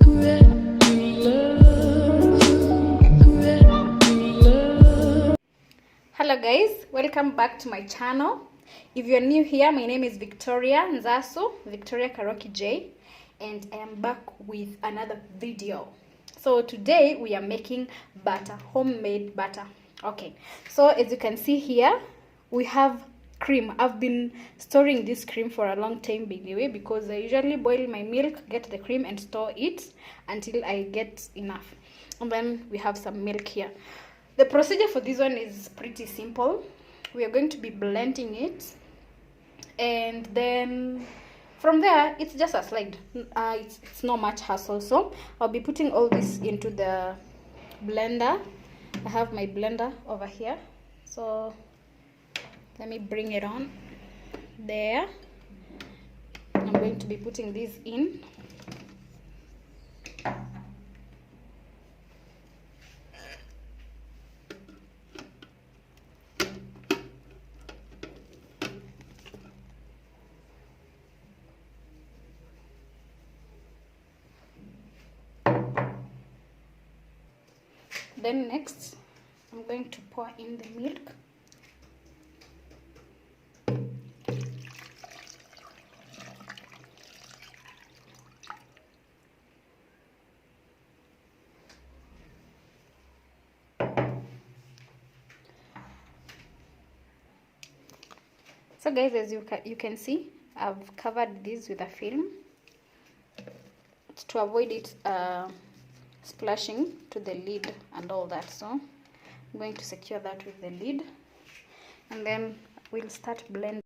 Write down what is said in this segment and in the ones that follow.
Hello guys, welcome back to my channel. If you're new here, my name is Victoria Nzasu, Victoria Karoki J, and I am back with another video. So today we are making butter, homemade butter. Okay, so as you can see here, we have cream. I've been storing this cream for a long time anyway, because I usually boil my milk, get the cream and store it until I get enough. And then we have some milk here. The procedure for this one is pretty simple. We are going to be blending it, and then from there it's just a slide. It's not much hassle. So I'll be putting all this into the blender. I have my blender over here, so let me bring it on there. I'm going to be putting this in. Then next, I'm going to pour in the milk. So guys, as you can see, I've covered this with a film to avoid it splashing to the lid and all that. So I'm going to secure that with the lid, and then we'll start blending.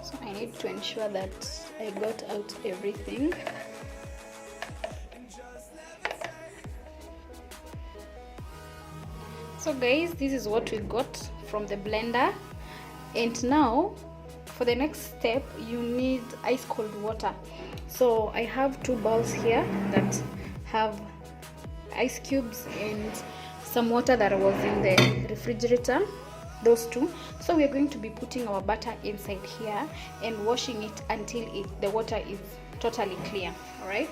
So I need to ensure that I got out everything. So guys, this is what we got from the blender, and now for the next step you need ice cold water. So I have two bowls here that have ice cubes and some water that was in the refrigerator, those two. So we are going to be putting our butter inside here and washing it until the water is totally clear. All right.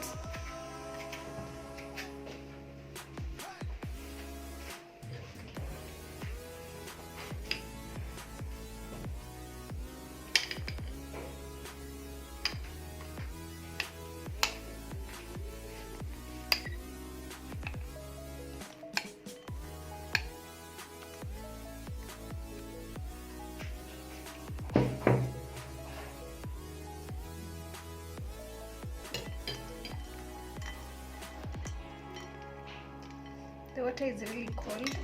The water is really cold.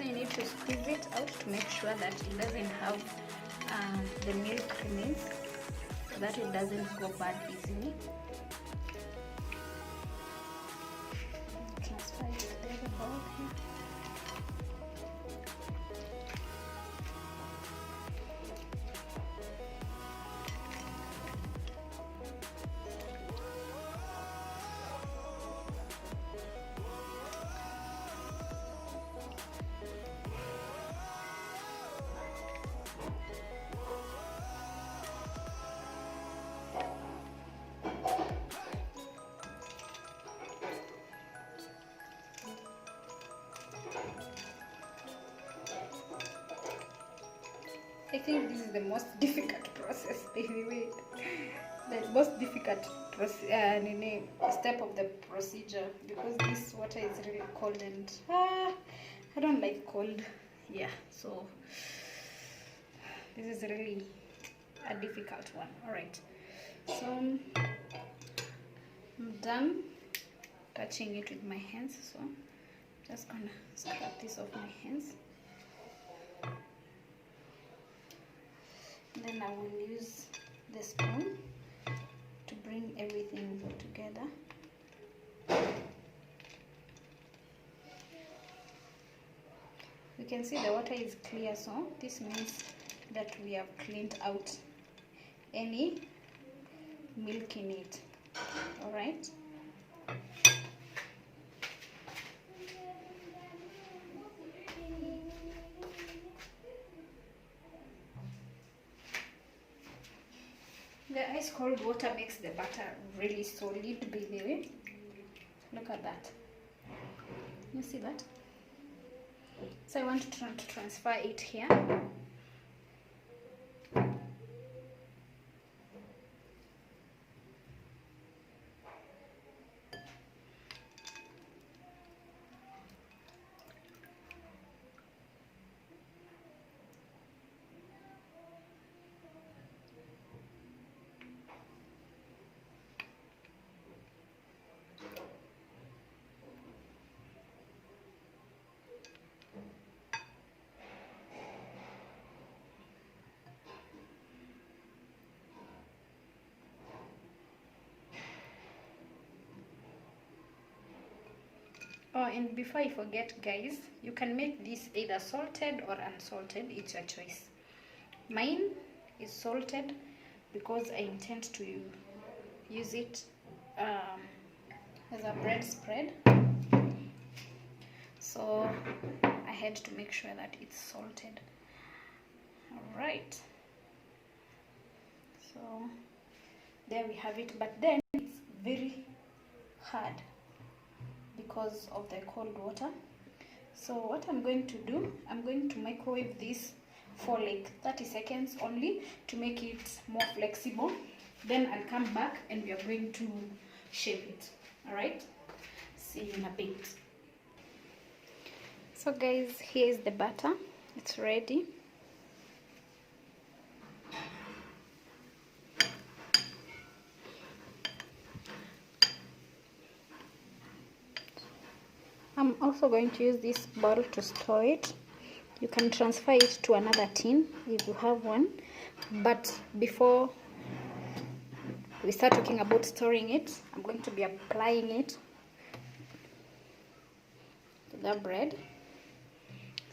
You need to squeeze it out to make sure that it doesn't have the milk remains, so that it doesn't go bad easily. Transfer it to the other bowl here. I think this is the most difficult process, by the way. The most difficult step of the procedure, because this water is really cold and I don't like cold. Yeah, so this is really a difficult one. All right, so I'm done touching it with my hands, so just gonna scrub this off my hands. Then I will use the spoon to bring everything together. You can see the water is clear, so this means that we have cleaned out any milk in it. All right. The ice cold water makes the butter really solid, by the way. Look at that. You see that? So I want to transfer it here. Oh, and before I forget, guys, you can make this either salted or unsalted. It's your choice. Mine is salted because I intend to use it as a bread spread. So I had to make sure that it's salted. All right. So there we have it. But then it's very hard because of the cold water. So what I'm going to do, I'm going to microwave this for like 30 seconds only to make it more flexible. Then I'll come back and we are going to shape it. All right, see you in a bit. So guys, here is the batter. It's ready. I'm also going to use this bowl to store it. You can transfer it to another tin if you have one. But before we start talking about storing it, I'm going to be applying it to the bread.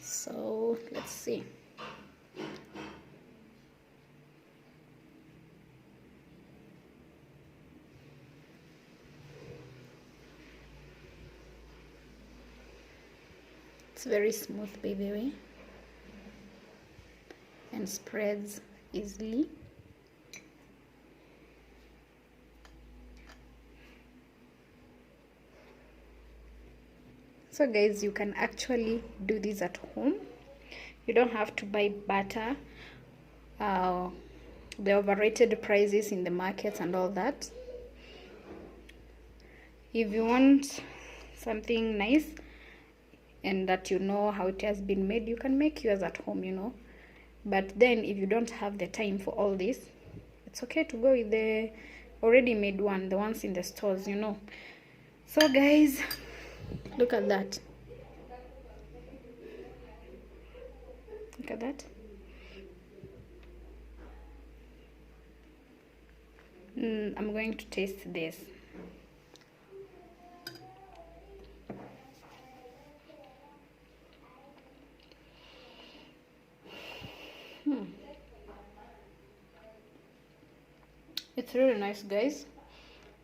So let's see. It's very smooth, by the way, and spreads easily. So guys, you can actually do this at home. You don't have to buy butter, the overrated prices in the markets and all that. If you want something nice and that you know how it has been made, you can make yours at home, you know. But then if you don't have the time for all this, it's okay to go with the already made one, the ones in the stores, you know. So guys, look at that. Look at that. I'm going to taste this. It's really nice, guys,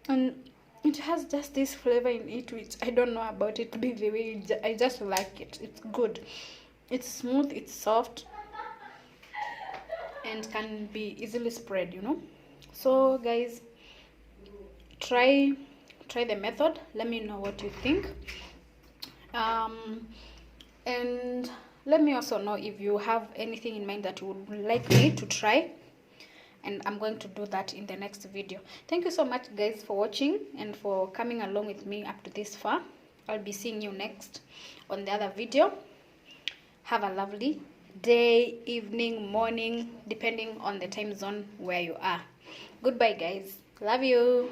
and it has just this flavor in it which I don't know about it, by the way. I just like it. It's good. It's smooth, it's soft, and can be easily spread, you know. So guys, try the method. Let me know what you think. And let me also know if you have anything in mind that you would like me to try, and I'm going to do that in the next video. Thank you so much guys for watching and for coming along with me up to this far. I'll be seeing you next on the other video. Have a lovely day, evening, morning, depending on the time zone where you are. Goodbye guys, love you.